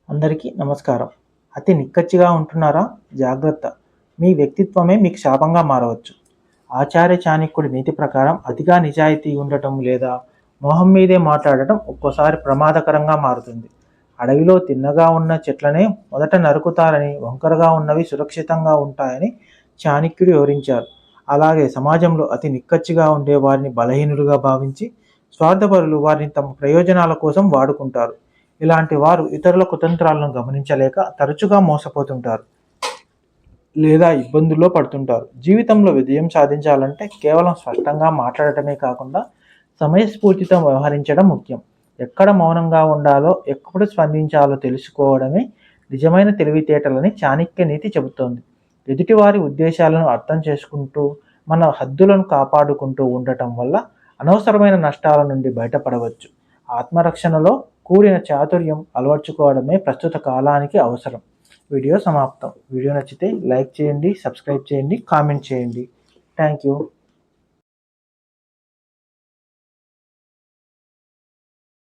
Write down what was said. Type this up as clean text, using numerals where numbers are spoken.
అందరికీ నమస్కారం. అతి నిక్కచ్చిగా ఉంటున్నారా? జాగ్రత్త. మీ వ్యక్తిత్వమే మీకు శాపంగా మారవచ్చు. ఆచార్య చాణక్యుడి నీతి ప్రకారం అతిగా నిజాయితీ ఉండటం లేదా మొహం మీదే మాట్లాడటం ఒక్కోసారి ప్రమాదకరంగా మారుతుంది. అడవిలో తిన్నగా ఉన్న చెట్లనే మొదట నరుకుతారని, వంకరగా ఉన్నవి సురక్షితంగా ఉంటాయని చాణక్యుడు వివరించారు. అలాగే సమాజంలో అతి నిక్కచ్చిగా ఉండే వారిని బలహీనులుగా భావించి, స్వార్థపరులు వారిని తమ ప్రయోజనాల కోసం వాడుకుంటారు. ఇలాంటి వారు ఇతరుల కుతంత్రాలను గమనించలేక తరచుగా మోసపోతుంటారు లేదా ఇబ్బందుల్లో పడుతుంటారు. జీవితంలో విజయం సాధించాలంటే కేవలం స్పష్టంగా మాట్లాడటమే కాకుండా సమయస్ఫూర్తితో వ్యవహరించడం ముఖ్యం. ఎక్కడ మౌనంగా ఉండాలో, ఎప్పుడు స్పందించాలో తెలుసుకోవడమే నిజమైన తెలివితేటలని చాణక్య నీతి చెబుతోంది. ఎదుటివారి ఉద్దేశాలను అర్థం చేసుకుంటూ మన హద్దులను కాపాడుకుంటూ ఉండటం వల్ల అనవసరమైన నష్టాల నుండి బయటపడవచ్చు. ఆత్మరక్షణలో కూడిన చాతుర్యం అలవర్చుకోవడమే ప్రస్తుత కాలానికి అవసరం. వీడియో సమాప్తం. వీడియో నచ్చితే లైక్ చేయండి, సబ్స్క్రైబ్ చేయండి, కామెంట్ చేయండి. Thank you.